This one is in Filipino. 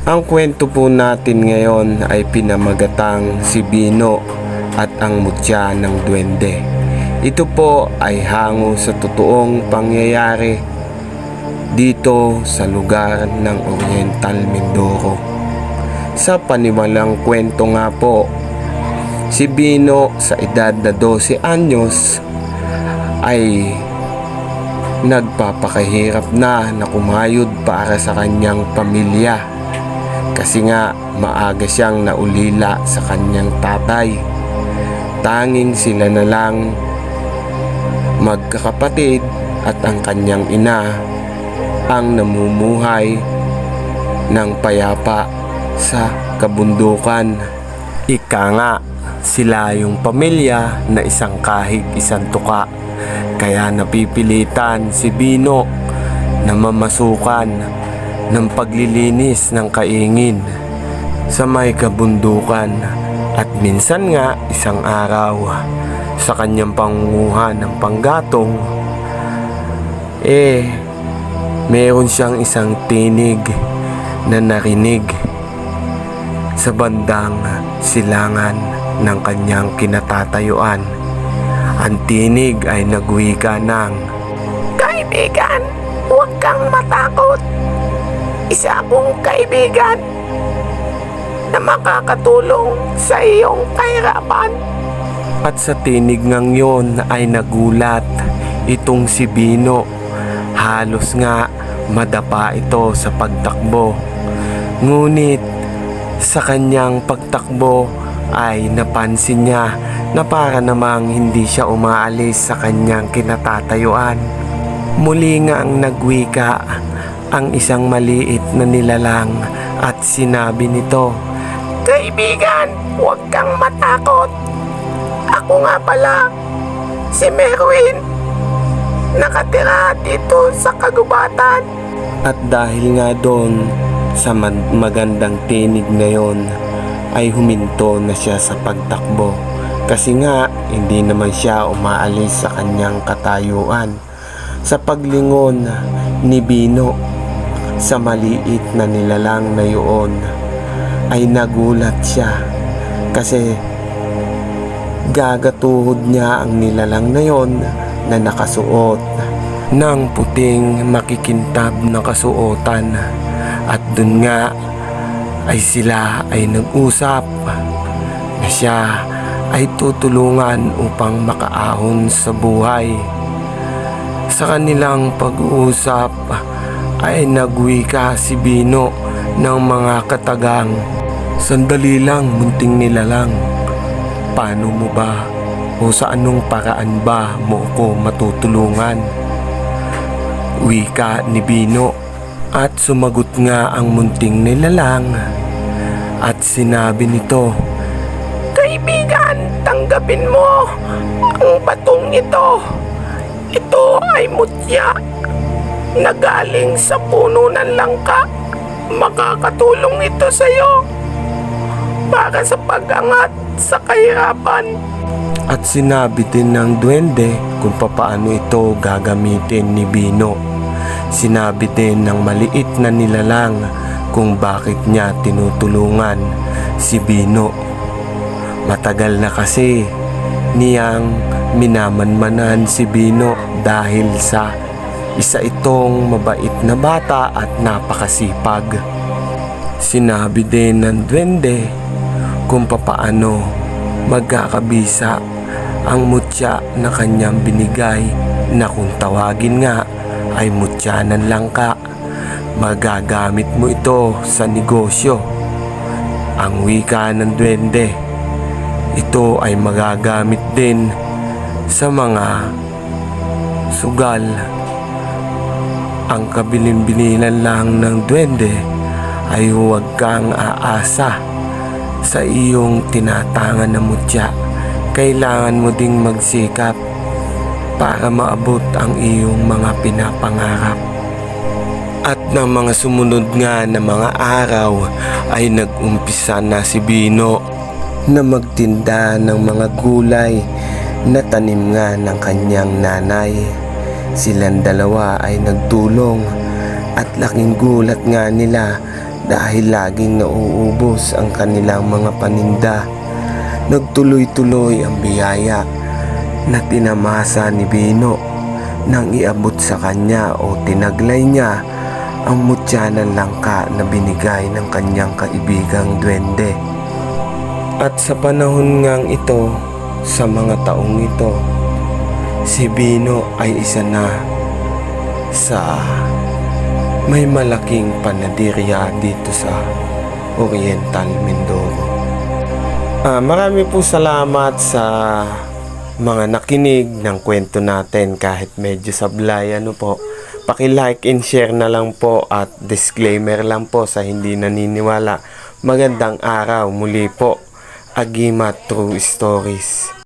Ang kwento po natin ngayon ay pinamagatang si Bino at ang mutya ng duwende. Ito po ay hango sa totoong pangyayari dito sa lugar ng Oriental Mindoro. Sa paniwalang kwento nga po, si Bino sa edad na 12 anyos ay nagpapakahirap na kumayod para sa kanyang pamilya. Kasi nga maaga siyang naulila sa kanyang tatay. Tanging sila na lang magkakapatid at ang kanyang ina ang namumuhay ng payapa sa kabundukan. Ika nga, sila yung pamilya na isang kahig isang tuka. Kaya napipilitan si Bino na mamasukan ng paglilinis ng kaingin sa may kabundukan. At minsan nga isang araw sa kanyang pangunguha ng panggatong meron siyang isang tinig na narinig sa bandang silangan ng kanyang kinatatayuan. Ang tinig ay nagwika ng, "Kaibigan, huwag kang matakot. Isa akong kaibigan na makakatulong sa iyong kahirapan." At sa tinig ngang yon ay nagulat itong si Bino. Halos nga madapa ito sa pagtakbo. Ngunit sa kanyang pagtakbo ay napansin niya na para namang hindi siya umaalis sa kanyang kinatatayuan. Muli nga ang nagwika ang isang maliit na nilalang at sinabi nito, "Kaibigan, huwag kang matakot. Ako nga pala, si Merwin, nakatira dito sa kagubatan." At dahil nga doon sa magandang tinig na yon ay huminto na siya sa pagtakbo. Kasi nga hindi naman siya umaalis sa kanyang katayuan. Sa paglingon ni Bino sa maliit na nilalang na yun ay nagulat siya kasi gagatuhod niya ang nilalang na yon na nakasuot ng puting makikintab na kasuotan. At dun nga ay sila ay nag-usap na siya ay tutulungan upang makaahon sa buhay. Sa kanilang pag-uusap ay nagwika si Bino ng mga katagang, "Sandali lang, munting nilalang. Paano mo ba o sa anong paraan ba mo ko matutulungan?" Wika ni Bino. At sumagot nga ang munting nilalang at sinabi nito, "Kaibigan, tanggapin mo ang batong ito. Ito ay mutya na galing sa puno ng langka. Makakatulong ito sa iyo para sa pag-angat sa kahirapan." At sinabi din ng duwende kung papaano ito gagamitin ni Bino. Sinabi din ng maliit na nilalang kung bakit niya tinutulungan si Bino. Matagal na kasi niyang minamanmanan si Bino dahil sa isa itong mabait na bata at napakasipag. Sinabi din ng duwende kung papaano magkakabisa ang mutya na kanyang binigay na kung tawagin nga ay mutya ng langka, magagamit mo ito sa negosyo. Ang wika ng duwende, ito ay magagamit din sa mga sugal. Ang kabilin-bilinan lang ng duwende ay huwag kang aasa sa iyong tinatangan na mutya. Kailangan mo ding magsikap para maabot ang iyong mga pinapangarap. At ng mga sumunod nga na mga araw ay nag-umpisa na si Bino na magtinda ng mga gulay na tanim nga ng kanyang nanay. Silang dalawa ay nagtulong at laking gulat nga nila dahil laging nauubos ang kanilang mga paninda. Nagtuloy-tuloy ang biyaya na tinamasa ni Bino nang iabot sa kanya o tinaglay niya ang mutya ng langka na binigay ng kanyang kaibigang duwende. At sa panahon ngang ito, sa mga taong ito, si Bino ay isa na sa may malaking panaderya dito sa Oriental Mindoro. Marami po salamat sa mga nakinig ng kwento natin kahit medyo sablay. Paki-like and share na lang po at disclaimer lang po sa hindi naniniwala. Magandang araw muli po. Agimat True Stories.